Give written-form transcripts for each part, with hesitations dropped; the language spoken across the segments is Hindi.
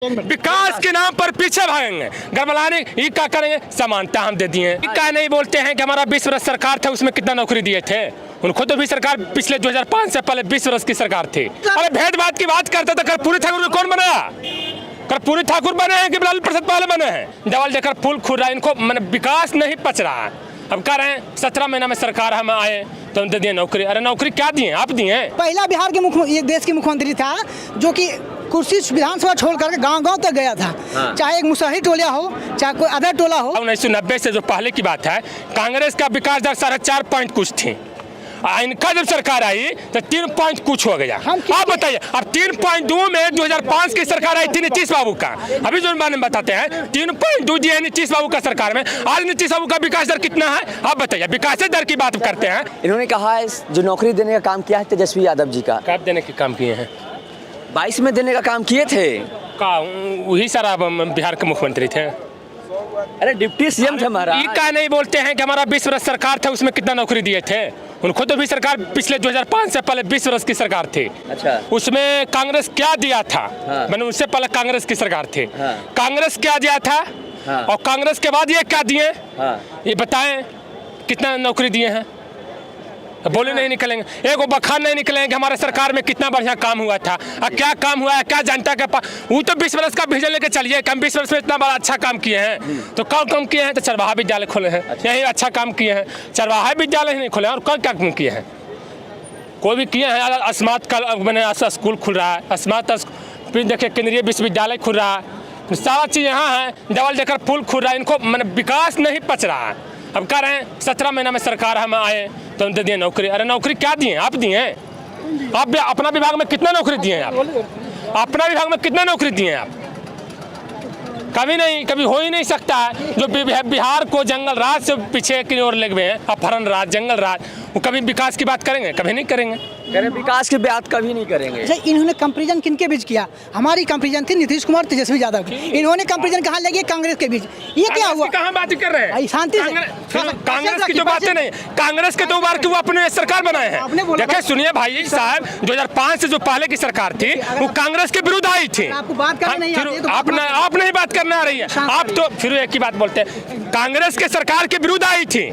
विकास के नाम पर पीछे भागेंगे, गड़बड़ाने ये क्या करेंगे? समानता हम दे दिए। क्या नहीं बोलते हैं कि हमारा 20 वर्ष सरकार था, उसमें कितना नौकरी दिए थे? उनको तो भी सरकार पिछले 2005 से पहले 20 वर्ष की सरकार थी। अरे भेदभाव की बात करते तो कर्पूरी ठाकुर को कौन बनाया? कर्पूरी ठाकुर बने हैं कि लालू प्रसाद पहले बने हैं? दवाल देकर फूल खुर रहा है, इनको मैंने विकास नहीं पच रहा है। अब कह रहे हैं 17 महीना में सरकार हम आए तो हम दे दिए नौकरी। अरे नौकरी क्या दिए? आप दिए। पहला बिहार के मुख्य देश के मुख्यमंत्री था जो कि कुर्सी विधानसभा छोड़ करके गांव-गांव तक गया था। हाँ। चाहे एक मुसहरी टोला हो, चाहे कोई अदर टोला हो। 1990 से जो पहले की बात है, कांग्रेस का विकास दर 4.5 पॉइंट कुछ थी। इनका जब सरकार आई तो 3 पॉइंट कुछ हो गया। आप बताइए, अब 3.2 में 2005 की सरकार आई थी नीतीश बाबू का। अभी जो बारे में बताते हैं 3.2 दिया नीतीश बाबू का सरकार में। आज नीतीश बाबू का विकास दर कितना है? आप बताइए, विकास दर की बात करते हैं। इन्होंने कहा है जो नौकरी देने का काम किया है तेजस्वी यादव जी का। कब देने के काम किए हैं? 22 में देने का काम किए थे। वही सारा बिहार के मुख्यमंत्री थे। अरे डिप्टी सीएम थे हमारा। ये क्या नहीं बोलते हैं कि हमारा 20 वर्ष सरकार था, उसमें कितना नौकरी दिए थे? उनको तो भी सरकार पिछले 2005 से पहले 20 वर्ष की सरकार थी। अच्छा। उसमें कांग्रेस क्या दिया था? हाँ। मैंने उससे पहले कांग्रेस की सरकार थी। हाँ। कांग्रेस क्या दिया था? हाँ। और कांग्रेस के बाद ये क्या दिए? हाँ। ये बताएं कितना नौकरी दिए हैं? बोले नहीं निकलेंगे, एक बखान नहीं निकलेंगे कि हमारे सरकार में कितना बढ़िया काम हुआ था। और क्या काम हुआ है, क्या जनता के पास? वो तो 20 वर्ष का विजन लेके चलिए, हम 20 वर्ष में इतना बड़ा अच्छा काम किए हैं। तो कौन काम किए हैं? तो चरवाहा विद्यालय खोले हैं। अच्छा। यही अच्छा काम किए हैं। चरवाहा विद्यालय ही नहीं खोले और क्या काम किए हैं? कोई भी किए हैं? स्मार्ट का मैंने स्कूल खुल रहा है, स्मार्ट फिर देखिए केंद्रीय विश्वविद्यालय खुल रहा है, सारा चीज़ यहाँ है। डबल देकर फूल खुल रहा है, इनको मैंने विकास नहीं पच रहा है। अब कह रहे हैं 17 महीना में सरकार हम आए तो हम दे दिए नौकरी। अरे नौकरी क्या दिए? आप दिए। आप अपना विभाग में कितना नौकरी दिए हैं? आप अपना विभाग में कितना नौकरी दिए हैं? आप कभी नहीं, कभी हो ही नहीं सकता है। जो बिहार को जंगल राज से पीछे की ओर ले गए हैं, अपहरण राज, जंगल राज, वो कभी विकास की बात करेंगे? कभी नहीं करेंगे। विकास की बात कभी नहीं करेंगे। अच्छा, इन्होंने कंपेरिजन किनके बीच किया? हमारी कंपेरिजन थी नीतीश कुमार तेजस्वी यादव की। इन्होंने कंपेरिजन कहाँ ले गए? कांग्रेस के बीच। ये क्या हुआ? कहाँ बात कर रहे हैं? शांति से। कांग्रेस की जो बातें नहीं, कांग्रेस के 2 बार की वो अपने सरकार बनाए हैं। देखिए सुनिए भाई साहब, 2005 से जो पहले की सरकार थी वो कांग्रेस के विरुद्ध आई थी। आपको बात करना नहीं आती है तो आप नहीं बात करने आ रही है। आप तो फिर एक ही बात बोलते हैं, कांग्रेस के सरकार के विरुद्ध आई थी।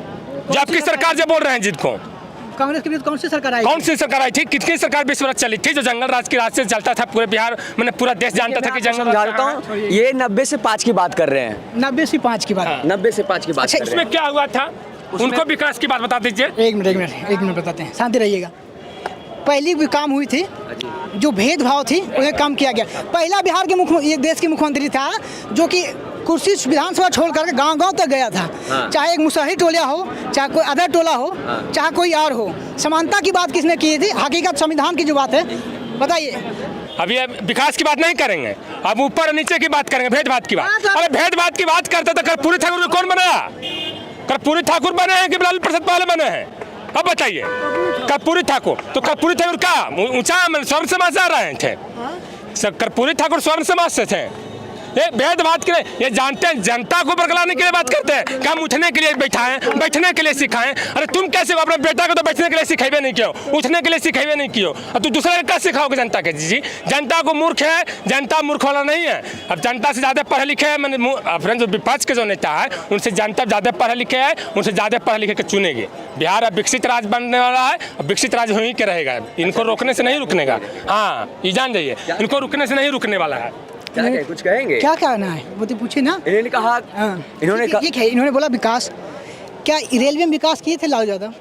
जो आपकी सरकार जो बोल रहे हैं जिनको, कांग्रेस के विरुद्ध कौन सी सरकार आई? कौन सी सरकार आई थी? कितनी सरकार 20 वर्ष चली थी? जो जंगल राज की राज से चलता था, पूरे बिहार मैंने पूरा देश जानता था कि जंगल राज। ये 90 से 5 की बात कर रहे हैं। 90 से 5 की बात। 90 से 5 की बात कर रहे हैं। उसमें क्या हुआ था? उनको विकास की बात बता दीजिए। एक मिनट बताते हैं, शांति रहिएगा। पहली भी काम हुई थी, जो भेदभाव थी उन्हें कम किया गया। पहला बिहार के देश के मुख्यमंत्री था जो कि कुर्सी विधानसभा छोड़ करके गांव-गांव तक गया था। हाँ। चाहे एक मुसहरी टोला हो, चाहे कोई अदर टोला हो। हाँ। चाहे कोई और हो। समानता की बात किसने की थी? हकीकत संविधान की जो बात है, बताइए। अभी विकास की बात नहीं करेंगे, अब ऊपर नीचे की बात करेंगे, भेदभाव की बात। अरे भेदभाव की बात करते तो कर्पूरी ठाकुर को कौन बनाया? कर्पूरी ठाकुर बने हैं कि लालू प्रसाद पहले बने हैं? अब बताइए। कर्पूरी ठाकुर तो कर्पूरी ठाकुर का ऊंचा स्वर्ण समाज से आ रहे थे। कर्पूरी ठाकुर स्वर्ण समाज से थे। ये भेदभाव के लिए, ये जानते हैं जनता को बरगलाने के लिए बात करते हैं कि हम उठने के लिए बैठाएं, बैठने के लिए सिखाएं। अरे तुम कैसे अपने बेटा को तो बैठने के लिए सिखावे नहीं किया, उठने के लिए सिखावे नहीं किया, और तू दूसरे को क्या सिखाओगे जनता के? जी जनता को मूर्ख है, जनता मूर्ख वाला नहीं है। अब जनता से ज़्यादा पढ़े लिखे है, मैंने अपने जो विपक्ष के जो नेता है उनसे जनता ज़्यादा पढ़े लिखे है, उनसे ज़्यादा पढ़े लिखे के चुनेंगे। बिहार अब विकसित राज्य बनने वाला है, अब विकसित राज्य हो ही के रहेगा। इनको रोकने से नहीं रुकनेगा। हाँ, ये जान जाइए, इनको रुकने से नहीं रुकने वाला है। क्या कुछ कहेंगे? क्या कहना है वो तो पूछे ना। इन्होंने कहा, इन्होंने बोला विकास। क्या रेलवे में विकास किए थे लालू यादव?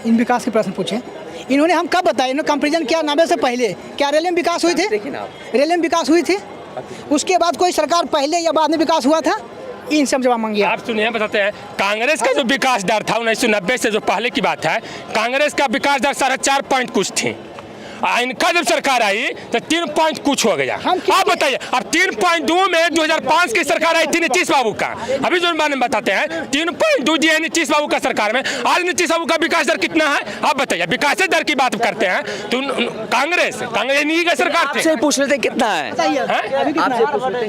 इन विकास के प्रश्न पूछे इन्होंने। हम कब बताए? इन्होंने कंपेरिजन किया 90 से पहले। क्या रेलवे में विकास हुई थी? रेलवे में विकास हुई थी। उसके बाद कोई सरकार पहले या बाद में विकास हुआ था? इन सब जवाब मांगिए। आप सुनिए, बताते हैं। कांग्रेस का जो विकास दर था 1990 से जो पहले की बात है, कांग्रेस का विकास दर 4.5 पॉइंट कुछ थी। इनका जब सरकार आई तो 3 पॉइंट कुछ हो गया। आप बताइए, अब 3.2 में 2005 की सरकार आई थी नीतीश बाबू का। अभी जो बारे में बताते हैं 3.2 दिया नीतीश बाबू का सरकार में। आज नीतीश बाबू का विकास दर कितना है? आप बताइए। विकास दर की बात करते हैं तो कांग्रेस इन्हीं का सरकार थी। आपसे पूछ लेते कितना है?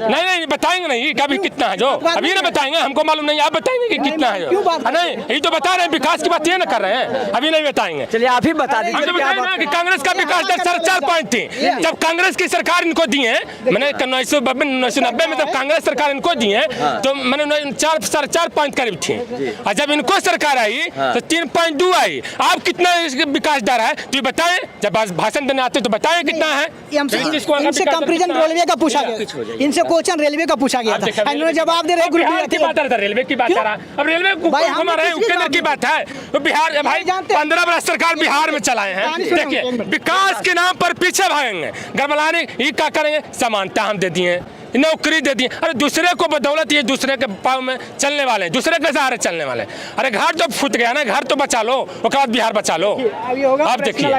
नहीं बताएंगे नहीं, कभी कितना है जो अभी ना बताएंगे, हमको मालूम नहीं। आप बताएंगे कि कितना है? नहीं, ये तो बता रहे हैं, विकास की बात ये ना कर रहे हैं, अभी नहीं बताएंगे। चलिए आप ही बता दीजिए कि कांग्रेस का विकास दर 4.5 पॉइंट थी। जब कांग्रेस की सरकार इनको दी है, मैंने 1990 में जब कांग्रेस सरकार इनको दी है तो मैंने 4.5 पॉइंट करीब थी, और जब इनको सरकार आई तो 3.2 आई। आप कितना विकास दर है तो बताएं, जब भाषण देने आते तो बताएं कितना है। इनसे कंपैरिजन रेलवे का पूछा गया, इनसे क्वेश्चन रेलवे का पूछा गया था, इन्होंने जवाब दे रहे बिहार की बात है, रेलवे की बात कर रहा है। अब रेलवे घुमा रहे हैं, केंद्र की बात है। तो बिहार भाई 15 वर्ष सरकार बिहार में चलाए हैं। देखिए विकास के नाम पर पीछे भागेंगे, गड़बड़ाने ये क्या करेंगे, समानता हम दे दिए, नौकरी दे दी। अरे दूसरे को बदौलत ये दूसरे के पाँव में चलने वाले हैं, दूसरे के सहारे चलने वाले हैं। अरे घर तो फूट गया ना, घर तो बचा लो, उसके बाद बिहार बचा लो। अब देखिए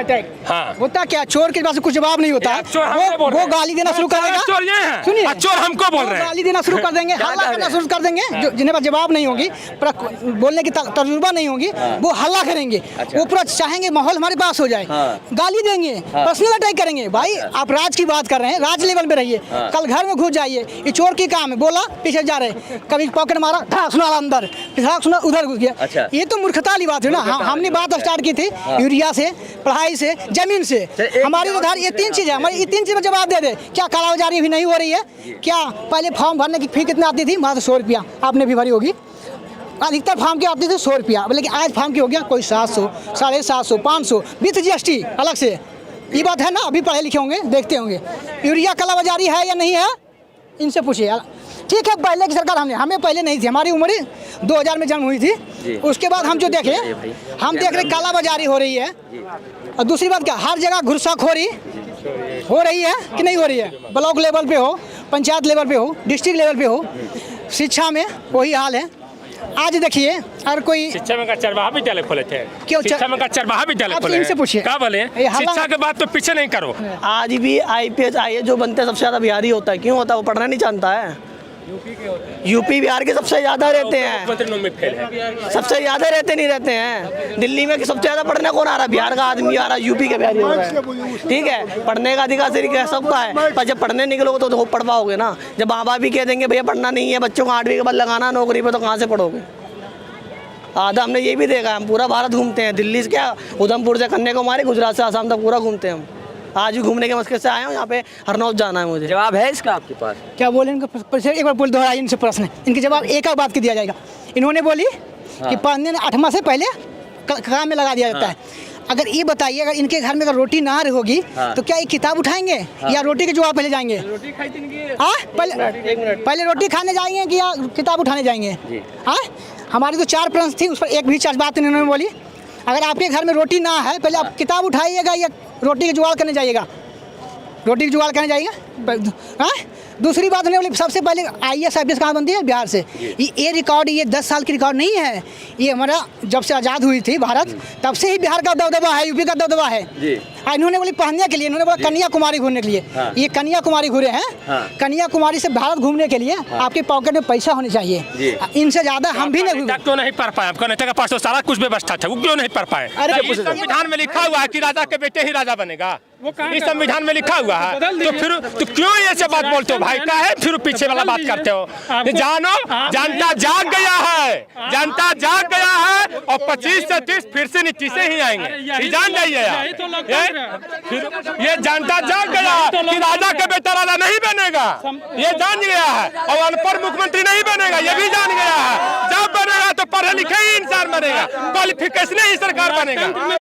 हाँ होता क्या, चोर के पास कुछ जवाब नहीं होता, वो गाली देना शुरू करेगा। सुनिए चोर हमको बोल रहे हैं, गाली देना शुरू कर देंगे, हल्ला करना शुरू कर देंगे। जिन्हें पास जवाब नहीं होगी, बोलने की तजुर्बा नहीं होगी, वो हल्ला करेंगे। वो पूरा चाहेंगे माहौल हमारे पास हो जाए, गाली देंगे, पर्सनल अटैक करेंगे। भाई आप राज की बात कर रहे हैं, राज लेवल पे रहिए। कल घर में घुस जाइए, ये चोर की काम है, बोला पीछे जा रहे, कभी पॉकेट मारा, धड़ाक सुना अंदर, धड़ाक सुना उधर घुस गया। ये तो मूर्खता वाली बात है ना। हमने बात स्टार्ट की थी यूरिया से, पढ़ाई से, जमीन से। हमारी उधार ये 3 चीज है, हमारी ये 3 चीज में जवाब दे दे। क्या कालाबाजारी भी नहीं हो रही है? क्या पहले फॉर्म भरने की फी कितनी आती थी? मात्र 100 रुपया, आपने भी भरी होगी। अधिकतर फार्म की आती थी 100 रुपया, लेकिन आज फार्म की हो गया कोई 700, 750, 500 विथ GST अलग से। ये बात है ना, अभी पढ़े लिखे होंगे, देखते होंगे। यूरिया कालाबाजारी है या नहीं है, इनसे पूछिए। ठीक है, पहले की सरकार हमें पहले नहीं थी, हमारी उम्र 2000 में जन्म हुई थी। उसके बाद हम जो देखे, हम देख रहे कालाबाजारी हो रही है। और दूसरी बात क्या, हर जगह घुसखोरी हो रही है कि नहीं हो रही है? ब्लॉक लेवल पे हो, पंचायत लेवल पे हो, डिस्ट्रिक्ट लेवल पे हो, शिक्षा में वही हाल है। आज देखिए, अगर कोई शिक्षा में का चरवाहा विद्यालय खोले थे, क्यों शिक्षा में का चरवाहा विद्यालय खोले, इनसे पूछिए क्या बोले? शिक्षा के बाद तो पीछे नहीं करो। आज भी IPS IAS जो बनते हैं सबसे ज़्यादा बिहारी होता है। क्यों होता है? वो पढ़ना नहीं जानता है। यूपी बिहार के सबसे ज़्यादा रहते हैं, सबसे ज़्यादा नहीं रहते हैं। दिल्ली में सबसे ज़्यादा पढ़ने कौन आ रहा है? बिहार का आदमी आ रहा है, यूपी के बिहारी हो रहा है। ठीक है, पढ़ने का अधिकार कह सबका है, पर जब पढ़ने निकलोगे तो पढ़ पाओगे ना। जब माँ बाप भी कह देंगे भैया पढ़ना नहीं है, बच्चों को 8वीं के बाद लगाना नौकरी पर, तो कहाँ से पढ़ोगे? आधा हमने ये भी देखा है, हम पूरा भारत घूमते हैं। दिल्ली से क्या, उधमपुर से कन्याकुमारी, गुजरात से आसाम तक पूरा घूमते हैं हम। आज भी घूमने के मकसद से आया हूँ, यहाँ पे हरनौत जाना है मुझे। जवाब है इसका आपके पास? क्या बोले इनका, एक बार बोल दोहराइए इनसे प्रश्न, इनके जवाब एक बात की दिया जाएगा। इन्होंने बोली कि पढ़ने 8वां से पहले काम में लगा दिया जाता है। अगर ये बताइए, अगर इनके घर में अगर रोटी ना होगी तो क्या ये किताब उठाएंगे या रोटी के जवाब पहले जाएंगे? पहले रोटी खाने जाएंगे कि या किताब उठाने जाएंगे? हमारी तो 4 प्रश्न थी, उस पर एक भी 4 बात इन्होंने बोली। अगर आपके घर में रोटी ना है, पहले आप किताब उठाइएगा या रोटी की जुगाड़ करने जाइएगा? रोटी की जुगाड़ करने जाइएगा। दूसरी बात उन्होंने बोली सबसे पहले IAS IPS कहाँ बनती है? बिहार से। ये रिकॉर्ड, ये 10 साल की रिकॉर्ड नहीं है, ये हमारा जब से आज़ाद हुई थी भारत तब से ही बिहार का दबदबा है, यूपी का दबदबा है। इन्होंने बोली पढ़ने के लिए, इन्होंने बोला कन्याकुमारी घूमने के लिए। ये कन्याकुमारी घूरे हैं, कन्याकुमारी से भारत घूमने के लिए आपके पॉकेट में पैसा होने चाहिए। इनसे ज़्यादा हम भी नहीं क्यों नहीं पढ़ पाए? कर्नाटक का पास तो सारा कुछ व्यवस्था था, वो क्यों नहीं पढ़ पाए? संविधान में लिखा हुआ है कि राजा के बेटे ही राजा बनेगा, इस संविधान में लिखा हुआ है। तो क्यों ये सब बात बोलते हो भाई? क्या है फिर पीछे वाला बात करते हो? जानो, जनता जाग गया है, जनता जाग गया है, और 25 से 30 फिर से नीचे ही आएंगे, ये जान जाइए यार। ये जनता जाग गया कि राजा के बेटा राजा नहीं बनेगा, ये जान गया है। और अनपढ़ मुख्यमंत्री नहीं बनेगा, ये भी जान गया है। जब बनेगा तो पढ़े लिखे ही इंसान बनेगा, क्वालिफिकेशन ही सरकार बनेगा।